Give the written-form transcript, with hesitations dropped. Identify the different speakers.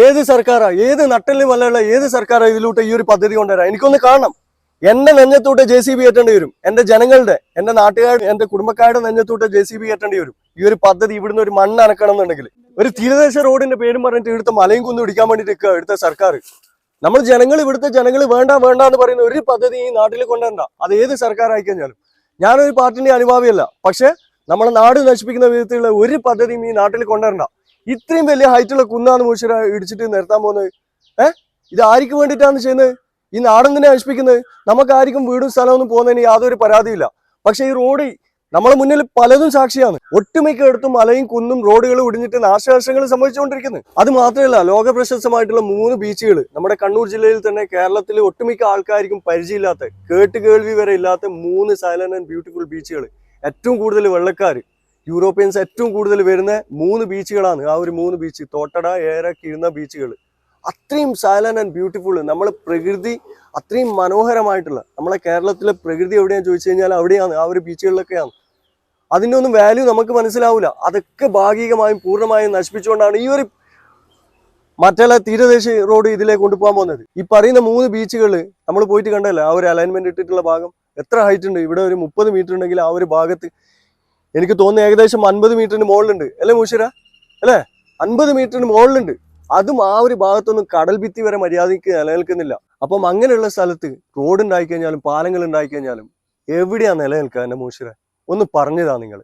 Speaker 1: ഏത് സർക്കാരാ, ഏത് നട്ടലിന് മലയുള്ള ഏത് സർക്കാരാ ഇതിലൂടെ ഈ ഒരു പദ്ധതി കൊണ്ടുവരാം? എനിക്കൊന്ന് കാണണം. എന്റെ നെഞ്ഞത്തൂട്ട് JCB കയറ്റേണ്ടി വരും. എന്റെ ജനങ്ങളുടെ, എന്റെ നാട്ടുകാരുടെ, എന്റെ കുടുംബക്കാരുടെ നെഞ്ഞത്തൂട്ട് JCB കയറ്റേണ്ടി വരും ഈ ഒരു പദ്ധതി ഇവിടുന്ന് ഒരു മണ്ണ് അനക്കണം എന്നുണ്ടെങ്കിൽ. ഒരു തീരദേശ റോഡിന്റെ പേരും പറഞ്ഞിട്ട് ഇവിടുത്തെ മലയും കുന്നും ഇടിക്കാൻ വേണ്ടിയിട്ട് ഇവിടുത്തെ സർക്കാർ. നമ്മൾ ജനങ്ങൾ, ഇവിടുത്തെ ജനങ്ങൾ വേണ്ട വേണ്ട എന്ന് പറയുന്ന ഒരു പദ്ധതി ഈ നാട്ടിൽ കൊണ്ടുവരണ്ട. അത് ഏത് സർക്കാർ ആയിക്കഴിഞ്ഞാലും. ഞാനൊരു പാർട്ടിന്റെ അനുഭാവിയല്ല, പക്ഷെ നമ്മളെ നാട് നശിപ്പിക്കുന്ന വിധത്തിലുള്ള ഒരു പദ്ധതിയും ഈ നാട്ടിൽ കൊണ്ടുവരണ്ട. ഇത്രയും വലിയ ഹൈറ്റുള്ള കുന്നാണ് മൂശ്ശേരി ഇടിച്ചിട്ട് നിർത്താൻ പോകുന്നത്. ഇത് ആർക്ക് വേണ്ടിയിട്ടാണ് ചെയ്യുന്നത്? ഈ നാടെന്തിനെ നശിപ്പിക്കുന്നത്? നമുക്ക് ആർക്കും വീടും സ്ഥലമൊന്നും പോകുന്നതിന് യാതൊരു പരാതിയില്ല. പക്ഷെ ഈ റോഡ് നമ്മളെ മുന്നിൽ പലതും സാക്ഷിയാണ്. ഒട്ടുമിക്കയിടത്തും മലയും കുന്നും റോഡുകളും ഇടിഞ്ഞിട്ട് നാശനഷ്ടങ്ങൾ സംഭവിച്ചുകൊണ്ടിരിക്കുന്നത്. അത് മാത്രമല്ല, ലോക പ്രശസ്തമായിട്ടുള്ള 3 ബീച്ചുകൾ നമ്മുടെ കണ്ണൂർ ജില്ലയിൽ തന്നെ, കേരളത്തിൽ ഒട്ടുമിക്ക ആൾക്കാർക്കും പരിചയമില്ലാത്ത, കേൾവി വരെ ഇല്ലാത്ത 3 സൈലന്റ് ആൻഡ് ബ്യൂട്ടിഫുൾ ബീച്ചുകൾ. ഏറ്റവും കൂടുതൽ വെള്ളക്കാർ, യൂറോപ്യൻസ് ഏറ്റവും കൂടുതൽ വരുന്ന 3 ബീച്ചുകളാണ് ആ ഒരു 3 ബീച്ച്. തോട്ടട, ഏര, കിഴുന്ന ബീച്ചുകൾ. അത്രയും സൈലന്റ് ആൻഡ് ബ്യൂട്ടിഫുൾ, നമ്മളെ പ്രകൃതി അത്രയും മനോഹരമായിട്ടുള്ള, നമ്മളെ കേരളത്തിലെ പ്രകൃതി എവിടെയാണെന്ന് ചോദിച്ചു കഴിഞ്ഞാൽ അവിടെയാണ്, ആ ഒരു ബീച്ചുകളിലൊക്കെയാണ്. അതിൻ്റെ ഒന്നും വാല്യൂ നമുക്ക് മനസ്സിലാവില്ല. അതൊക്കെ ഭാഗികമായും പൂർണ്ണമായും നശിപ്പിച്ചുകൊണ്ടാണ് ഈ ഒരു മറ്റുള്ള തീരദേശ റോഡ് ഇതിലേക്ക് കൊണ്ടുപോകാൻ പോകുന്നത്. ഈ പറയുന്ന 3 ബീച്ചുകൾ നമ്മൾ പോയിട്ട് കണ്ടല്ലേ, ആ ഒരു അലൈൻമെന്റ് ഇട്ടിട്ടുള്ള ഭാഗം എത്ര ഹൈറ്റ് ഉണ്ട്? ഇവിടെ ഒരു 30 മീറ്റർ ഉണ്ടെങ്കിൽ ആ ഒരു ഭാഗത്ത് എനിക്ക് തോന്നുന്നു ഏകദേശം 50 മീറ്ററിന് മുകളിലുണ്ട് അല്ലേ മൂശ്ശേരി? അല്ലേ, 50 മീറ്ററിന് മുകളിലുണ്ട്. അതും ആ ഒരു ഭാഗത്തൊന്നും കടൽ ഭിത്തി വരെ മര്യാദയ്ക്ക് നിലനിൽക്കുന്നില്ല. അപ്പം അങ്ങനെയുള്ള സ്ഥലത്ത് റോഡ് ഉണ്ടായിക്കഴിഞ്ഞാലും പാലങ്ങൾ ഉണ്ടായിക്കഴിഞ്ഞാലും എവിടെയാണ് നിലനിൽക്കുക? എന്റെ മൂശ്ശേരി ഒന്ന് പറഞ്ഞതാ നിങ്ങൾ.